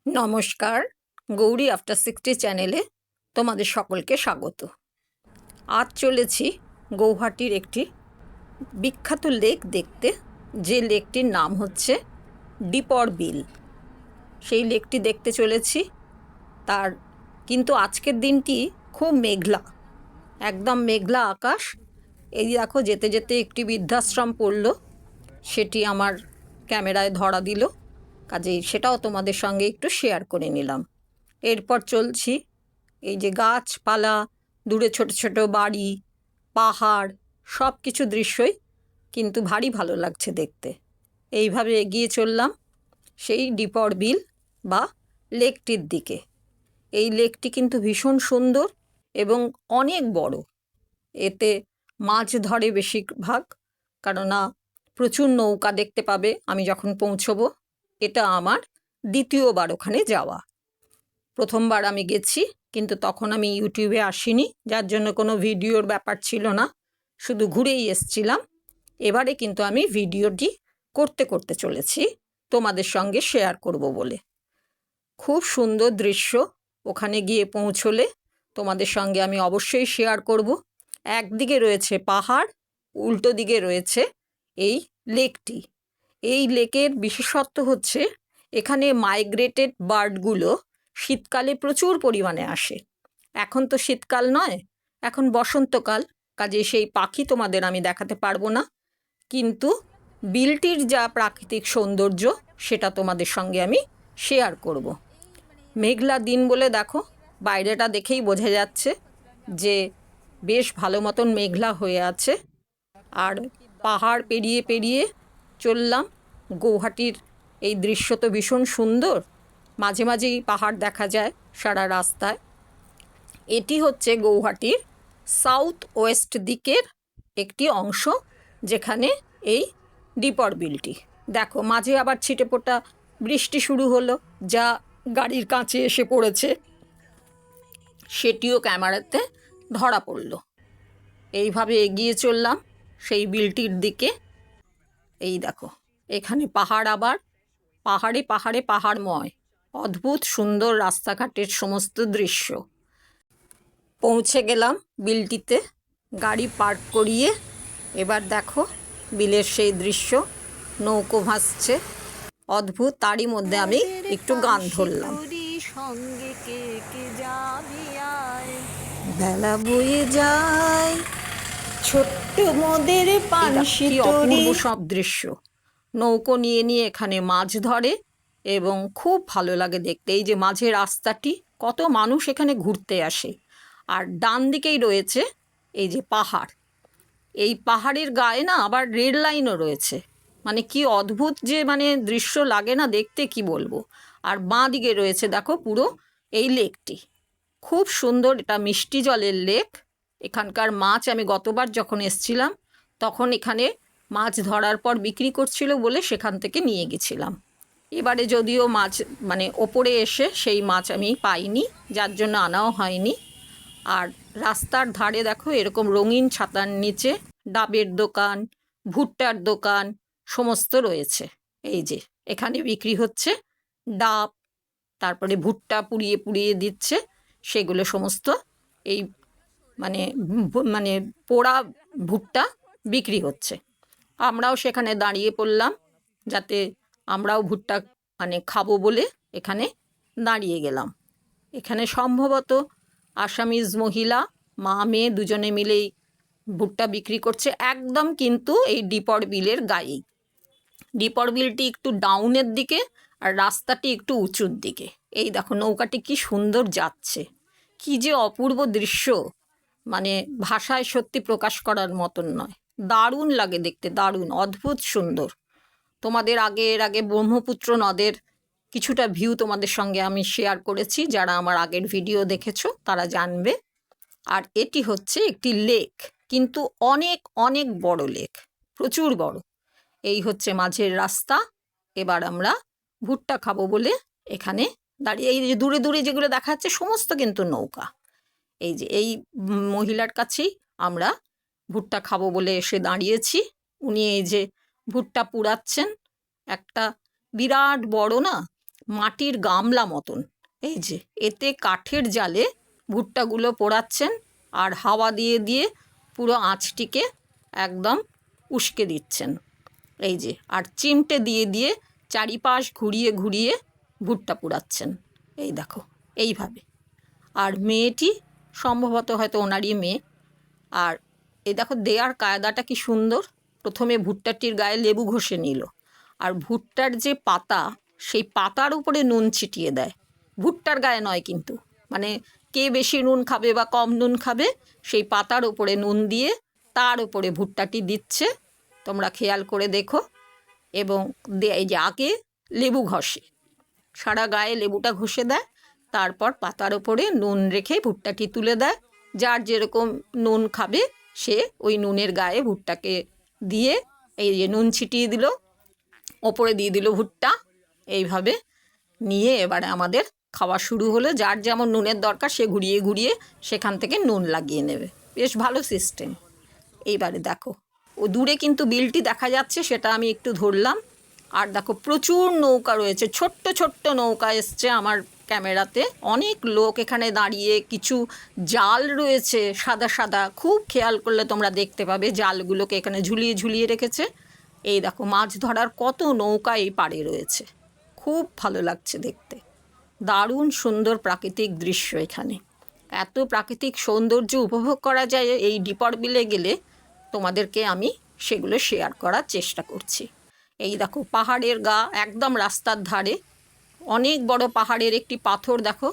নমস্কার, গৌরী আফটার 60 চ্যানেলে তোমাদের সকলকে স্বাগত। আজ চলেছি গৌহাটির একটি বিখ্যাত লেক দেখতে, যে লেকটির নাম হচ্ছে ডিপর বিল। সেই লেকটি দেখতে চলেছি। তার কিন্তু আজকের দিনটি খুব মেঘলা, একদম মেঘলা আকাশ। এই দেখো, যেতে যেতে একটি বৃদ্ধাশ্রম পড়ল, সেটি আমার ক্যামেরায় ধরা দিল, কাজেই সেটাও তোমাদের সঙ্গে একটু শেয়ার করে নিলাম। এরপর চলছি, এই যে গাছপালা, দূরে ছোট ছোট বাড়ি, পাহাড়, সব কিছু দৃশ্যই কিন্তু ভারী ভালো লাগছে দেখতে। এইভাবে এগিয়ে চললাম সেই ডিপর বিল বা লেকটির দিকে। এই লেকটি কিন্তু ভীষণ সুন্দর এবং অনেক বড়। এতে মাছ ধরে বেশিরভাগ, কেননা প্রচুর নৌকা দেখতে পাবে আমি যখন পৌঁছবো। এটা আমার দ্বিতীয়বার ওখানে যাওয়া। প্রথমবার আমি গেছি, কিন্তু তখন আমি ইউটিউবে আসিনি, যার জন্য কোনো ভিডিওর ব্যাপার ছিল না, শুধু ঘুরেই এসছিলাম। এবারে কিন্তু আমি ভিডিওটি করতে করতে চলেছি, তোমাদের সঙ্গে শেয়ার করব বলে। খুব সুন্দর দৃশ্য। ওখানে গিয়ে পৌঁছলে তোমাদের সঙ্গে আমি অবশ্যই শেয়ার করব। একদিকে রয়েছে পাহাড়, উল্টো দিকে রয়েছে এই লেকটি। এই লেকের বিশেষত্ব হচ্ছে এখানে মাইগ্রেটেড বার্ডগুলো শীতকালে প্রচুর পরিমাণে আসে। এখন তো শীতকাল নয়, এখন বসন্তকাল, কাজে সেই পাখি তোমাদের আমি দেখাতে পারবো না, কিন্তু বিলটির যা প্রাকৃতিক সৌন্দর্য সেটা তোমাদের সঙ্গে আমি শেয়ার করব। মেঘলা দিন বলে দেখো, বাইরেটা দেখেই বোঝা যাচ্ছে যে বেশ ভালো মতন মেঘলা হয়ে আছে। আর পাহাড় পেরিয়ে পেরিয়ে চললাম। গৌহাটির এই দৃশ্য তো ভীষণ সুন্দর, মাঝে মাঝেই পাহাড় দেখা যায় সারা রাস্তায়। এটি হচ্ছে গৌহাটির সাউথ ওয়েস্ট দিকের একটি অংশ, যেখানে এই ডিপর বিলটি। দেখো, মাঝে আবার ছিটেফোঁটা বৃষ্টি শুরু হলো, যা গাড়ির কাছে এসে পড়েছে, সেটিও ক্যামেরাতে ধরা পড়ল। এইভাবে এগিয়ে চললাম সেই বিলটির দিকে। এই দেখো, এখানে পাহাড়, আবার পাহাড়ে পাহাড়ে পাহাড়ময়, অদ্ভুত সুন্দর রাস্তাঘাটের সমস্ত দৃশ্য। পৌঁছে গেলাম বিলটিতে, গাড়ি পার্ক করিয়ে। এবার দেখো বিলের সেই দৃশ্য, নৌকো ভাসছে, অদ্ভুত। তারই মধ্যে আমি একটু গান ধরলাম। সঙ্গে কে কে যাবি আয়, বেলা বয়ে যায় ছোট্ট মোদের পানসি তরি। অপূর্ব সব দৃশ্য। নৌকো নিয়ে নিয়ে এখানে মাছ ধরে এবং খুব ভালো লাগে দেখতে। এই যে মাঝে রাস্তাটি, কত মানুষ এখানে ঘুরতে আসে। আর ডান দিকেই রয়েছে এই যে পাহাড়। এই পাহাড়ের গায়ে না আবার রেল লাইনও রয়েছে। মানে কি অদ্ভুত যে দৃশ্য লাগে না দেখতে, কি বলবো। আর বাঁ দিকে রয়েছে দেখো পুরো এই লেকটি, খুব সুন্দর। এটা মিষ্টি জলের লেক। এখানকার মাছ আমি গতবার যখন এসছিলাম তখন এখানে মাছ ধরার পর বিক্রি করছিল বলে সেখান থেকে নিয়ে গেছিলাম। এবারে যদিও মাছ ওপরে এসে সেই মাছ আমি পাইনি, যার জন্য আনাও হয়নি। আর রাস্তার ধারে দেখো এরকম রঙিন ছাতার নিচে ডাবের দোকান, ভুট্টার দোকান সমস্ত রয়েছে। এই যে এখানে বিক্রি হচ্ছে ডাব, তারপরে ভুট্টা পুড়িয়ে পুড়িয়ে দিচ্ছে, সেগুলো সমস্ত এই মানে মানে পোড়া ভুট্টা বিক্রি হচ্ছে। আমরাও সেখানে দাঁড়িয়ে পড়লাম, যাতে আমরাও ভুট্টা খাবো বলে এখানে দাঁড়িয়ে গেলাম। এখানে সম্ভবত আসামিজ মহিলা, মা মেয়ে দুজনে মিলেই ভুট্টা বিক্রি করছে, একদম কিন্তু এই ডিপর বিলের গায়েই। ডিপর বিলটি একটু ডাউনের দিকে আর রাস্তাটি একটু উঁচুর দিকে। এই দেখো নৌকাটি কি সুন্দর যাচ্ছে, কি যে অপূর্ব দৃশ্য, ভাষায় সত্যি প্রকাশ করার মতন নয়। দারুণ লাগে দেখতে, দারুণ, অদ্ভুত সুন্দর। তোমাদের এর আগে ব্রহ্মপুত্র নদের কিছুটা ভিউ তোমাদের সঙ্গে আমি শেয়ার করেছি, যারা আমার আগের ভিডিও দেখেছো তারা জানবে। আর এটি হচ্ছে একটি লেক, কিন্তু অনেক অনেক বড় লেক, প্রচুর বড়। এই হচ্ছে মাঝের রাস্তা। এবার আমরা ভুট্টা খাবো বলে এখানে দাঁড়িয়ে, এই যে দূরে দূরে যেগুলো দেখা যাচ্ছে সমস্ত কিন্তু নৌকা। এই যে এই মহিলার কাছেই আমরা ভুট্টা খাবো বলে এসে দাঁড়িয়েছি। উনি এই যে ভুট্টা পুড়াচ্ছেন, একটা বিরাট বড় মাটির গামলা মতন। এই যে এতে কাঠের জালে ভুট্টাগুলো পোড়াচ্ছেন আর হাওয়া দিয়ে দিয়ে পুরো আঁচটিকে একদম উস্কে দিচ্ছেন। এই যে আর চিমটে দিয়ে দিয়ে চারিপাশ ঘুরিয়ে ঘুরিয়ে ভুট্টা পোড়াচ্ছেন। এই দেখো এইভাবে। আর মেয়েটি সম্ভবত হয়তো ওনারই মেয়ে। আর এই দেখো দেয়ার কায়দাটা কি সুন্দর। প্রথমে ভুট্টাটির গায়ে লেবু ঘষে নিল, আর ভুট্টার যে পাতা সেই পাতার উপরে নুন ছিটিয়ে দেয়, ভুট্টার গায়ে নয় কিন্তু। মানে কে বেশি নুন খাবে বা কম নুন খাবে সেই পাতার উপরে নুন দিয়ে তার উপরে ভুট্টাটি দিচ্ছে, তোমরা খেয়াল করে দেখো। এবং এই যে আগে লেবু ঘষে, সারা গায়ে লেবুটা ঘষে দেয়, তারপর পাতার ওপরে নুন রেখে ভুট্টাটি তুলে দেয়। যার যেরকম নুন খাবে সে ওই নুনের গায়ে ভুট্টাকে দিয়ে এই যে নুন ছিটিয়ে দিল, ওপরে দিয়ে দিল ভুট্টা। এইভাবে নিয়ে এবারে আমাদের খাওয়া শুরু হলো। যার যেমন নুনের দরকার সে ঘুরিয়ে ঘুরিয়ে সেখান থেকে নুন লাগিয়ে নেবে। বেশ ভালো সিস্টেম। এইবারে দেখো ও দূরে কিন্তু বিলটি দেখা যাচ্ছে, সেটা আমি একটু ধরলাম। আর দেখো প্রচুর নৌকা রয়েছে, ছোট্ট ছোট্ট নৌকা এসছে আমার ক্যামেরাতে। অনেক লোক এখানে দাঁড়িয়ে, কিছু জাল রয়েছে সাদা সাদা, খুব খেয়াল করলে তোমরা দেখতে পাবে জালগুলোকে এখানে ঝুলিয়ে ঝুলিয়ে রেখেছে। এই দেখো মাছ ধরার কত নৌকা এই পাড়ে রয়েছে, খুব ভালো লাগছে দেখতে। দারুণ সুন্দর প্রাকৃতিক দৃশ্য এখানে। এত প্রাকৃতিক সৌন্দর্য উপভোগ করা যায় এই ডিপর বিলে গেলে, তোমাদেরকে আমি সেগুলো শেয়ার করার চেষ্টা করছি। এই দেখো পাহাড়ের গা একদম রাস্তার ধারে, অনেক বড় পাহাড়ের একটি পাথর দেখো,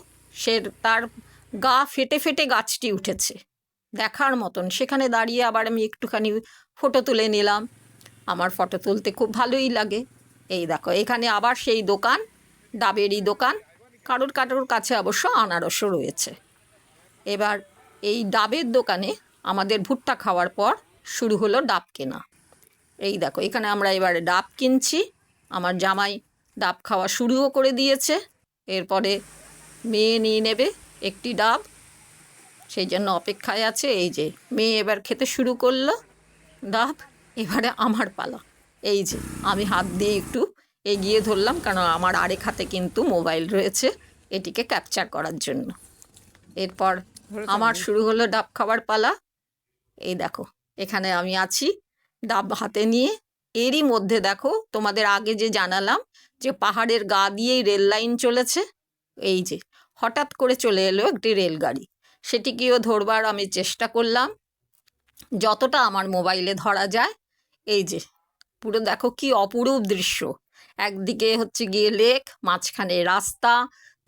তার গা ফেটে ফেটে গাছটি উঠেছে, দেখার মতন। সেখানে দাঁড়িয়ে আবার আমি একটুখানি ফটো তুলে নিলাম, আমার ফটো তুলতে খুব ভালোই লাগে। এই দেখো এখানে আবার সেই দোকান, ডাবেরই দোকান, কারোর কারোর কাছে অবশ্য আনারসও রয়েছে। এবার এই ডাবের দোকানে আমাদের ভুট্টা খাওয়ার পর শুরু হলো ডাব কেনা। এই দেখো এখানে আমরা এবারে ডাব কিনছি, আমার জামাই ডাব খাওয়া শুরুও করে দিয়েছে। এরপরে মেয়ে নিয়ে নেবে একটি ডাব, সেই জন্য অপেক্ষায় আছে। এই যে মেয়ে এবার খেতে শুরু করলো ডাব। এবারে আমার পালা। এই যে আমি হাত দিয়ে একটু এগিয়ে ধরলাম, কারণ আমার আরেক হাতে কিন্তু মোবাইল রয়েছে এটিকে ক্যাপচার করার জন্য। এরপর আমার শুরু হলো ডাব খাওয়ার পালা। এই দেখো এখানে আমি আছি ডাব হাতে নিয়ে। এরই মধ্যে দেখো তোমাদের আগে যে জানালাম যে পাহাড়ের গা দিয়েই রেল লাইন চলেছে, এই যে হঠাৎ করে চলে এলো একটি রেলগাড়ি। সেটিকেও ধরবার আমি চেষ্টা করলাম যতটা আমার মোবাইলে ধরা যায়। এই যে পুরো দেখো কি অপরূপ দৃশ্য। একদিকে হচ্ছে গিয়ে লেক, মাঝখানে রাস্তা,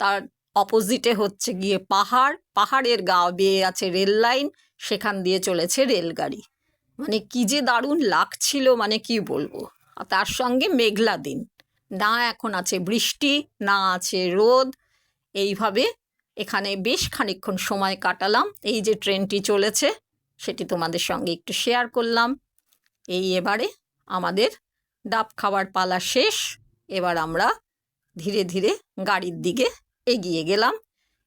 তার অপোজিটে হচ্ছে গিয়ে পাহাড়, পাহাড়ের গা বেয়ে আছে রেল লাইন, সেখান দিয়ে চলেছে রেলগাড়ি। মানে কি যে দারুণ লাগছিল, মানে কি বলবো। আর তার সঙ্গে মেঘলা দিন, না এখন আছে বৃষ্টি, না আছে রোদ। এইভাবে এখানে বেশ খানিকক্ষণ সময় কাটালাম। এই যে ট্রেনটি চলেছে সেটি তোমাদের সঙ্গে একটু শেয়ার করলাম। এই এবারে আমাদের ডাব খাওয়ার পালা শেষ। এবার আমরা ধীরে ধীরে গাড়ির দিকে এগিয়ে গেলাম।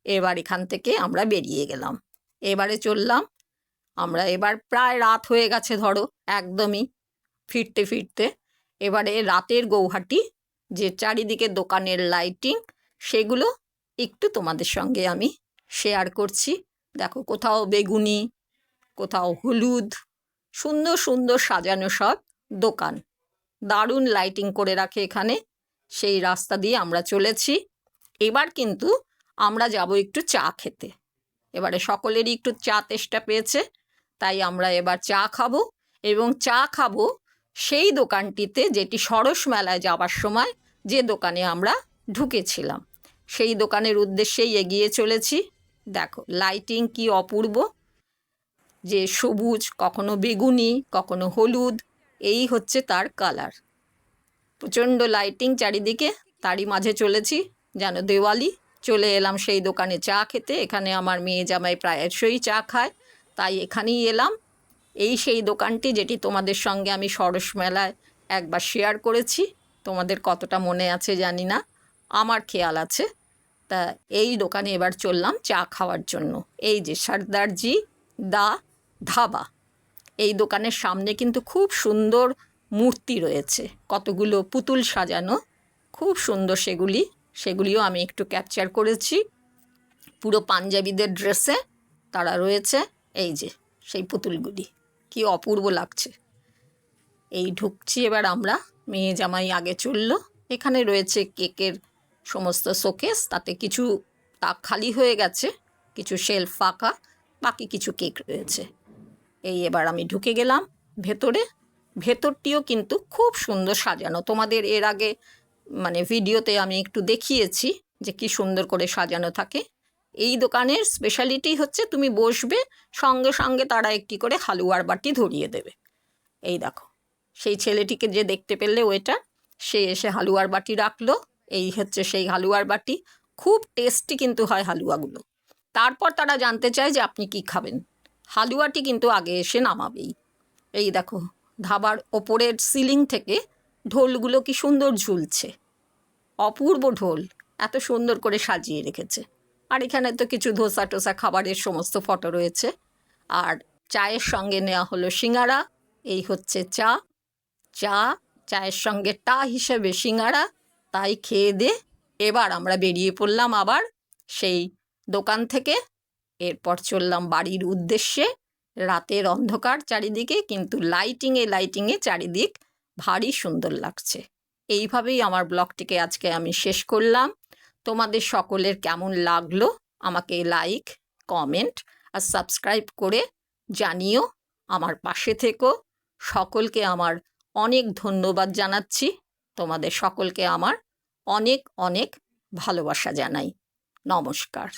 এবার এখান থেকে আমরা বেরিয়ে গেলাম, এবারে চললাম আমরা। এবার প্রায় রাত হয়ে গেছে ধরো একদমই ফিরতে ফিরতে। এবারে রাতের গৌহাটি, যে চারিদিকে দোকানের লাইটিং, সেগুলো একটু তোমাদের সঙ্গে আমি শেয়ার করছি। দেখো কোথাও বেগুনি, কোথাও হলুদ, সুন্দর সুন্দর সাজানো সব দোকান, দারুণ লাইটিং করে রাখে এখানে। সেই রাস্তা দিয়ে আমরা চলেছি। এবার কিন্তু আমরা যাব একটু চা খেতে। এবারে সকলেরই একটু চা তেষ্টা পেয়েছে, তাই আমরা এবার চা খাবো। এবং চা খাবো সেই দোকানটিতে যেটি সরস মেলায় যাওয়ার সময় যে দোকানে আমরা ঢুকেছিলাম, সেই দোকানের উদ্দেশ্যেই এগিয়ে চলেছি। দেখো লাইটিং কি অপূর্ব, যে সবুজ, কখনো বেগুনি, কখনো হলুদ, এই হচ্ছে তার কালার। প্রচণ্ড লাইটিং চারিদিকে, তারই মাঝে চলেছি যেন দেওয়ালি। চলে এলাম সেই দোকানে চা খেতে। এখানে আমার মেয়ে জামাই প্রায়শই চা খায়, তাই এখানেই এলাম। এই সেই দোকানটি যেটি তোমাদের সঙ্গে আমি সরস মেলায় একবার শেয়ার করেছি। তোমাদের কতটা মনে আছে জানি না, আমার খেয়াল আছে। তা এই দোকানে এবার চললাম চা খাওয়ার জন্য। এই যে সর্দারজি দা ধাবা, এই দোকানের সামনে কিন্তু খুব সুন্দর মূর্তি রয়েছে, কতগুলো পুতুল সাজানো, খুব সুন্দর সেগুলি সেগুলিও আমি একটু ক্যাপচার করেছি। পুরো পাঞ্জাবিদের ড্রেসে তারা রয়েছে, এই যে সেই পুতুলগুলি, কি অপূর্ব লাগছে। এই ঢুকছি এবার আমরা, মেয়ে জামাই আগে চললো। এখানে রয়েছে কেকের সমস্ত শোকেস, তাতে কিছু তাক খালি হয়ে গেছে, কিছু শেলফ ফাঁকা, বাকি কিছু কেক রয়েছে। এই এবার আমি ঢুকে গেলাম ভেতরে। ভেতরটিও কিন্তু খুব সুন্দর সাজানো, তোমাদের এর আগে মানে ভিডিওতে আমি একটু দেখিয়েছি যে কি সুন্দর করে সাজানো থাকে। এই দোকানের স্পেশালিটি হচ্ছে তুমি বসবে, সঙ্গে সঙ্গে তারা একটি করে হালুয়ার বাটি ধরিয়ে দেবে। এই দেখো, সেই ছেলেটিকে যে দেখতে পেলে ওয়েটার, সে এসে হালুয়ার বাটি রাখলো। এই হচ্ছে সেই হালুয়ার বাটি। খুব টেস্টি কিন্তু হয় হালুয়াগুলো। তারপর তারা জানতে চায় যে আপনি কি খাবেন। হালুয়াটি কিন্তু আগে এসে নামাবেই। এই দেখো, ধাবার ওপরের সিলিং থেকে ঢোলগুলো কি সুন্দর ঝুলছে, অপূর্ব ঢোল, এত সুন্দর করে সাজিয়ে রেখেছে। আর এখানে তো কিছু ধোসা টোসা খাবারের সমস্ত ফটো রয়েছে। আর চায়ের সঙ্গে নেওয়া হলো সিঙ্গারা। এই হচ্ছে চা, চায়ের সঙ্গে টা হিসেবে সিঙ্গারা। তাই খেয়ে দে এবার আমরা বেরিয়ে পড়লাম আবার সেই দোকান থেকে। এরপর চললাম বাড়ির উদ্দেশ্যে। রাতের অন্ধকার চারিদিকে, কিন্তু লাইটিংয়ে চারিদিক ভারী সুন্দর লাগছে। এইভাবেই আমার ব্লগটিকে আজকে আমি শেষ করলাম। তোমাদের সকলের কেমন লাগলো আমাকে লাইক, কমেন্ট আর সাবস্ক্রাইব করে জানিও। আমার পাশে থেকো। সকলকে আমার অনেক ধন্যবাদ জানাচ্ছি। তোমাদের সকলকে আমার অনেক অনেক ভালোবাসা জানাই। নমস্কার।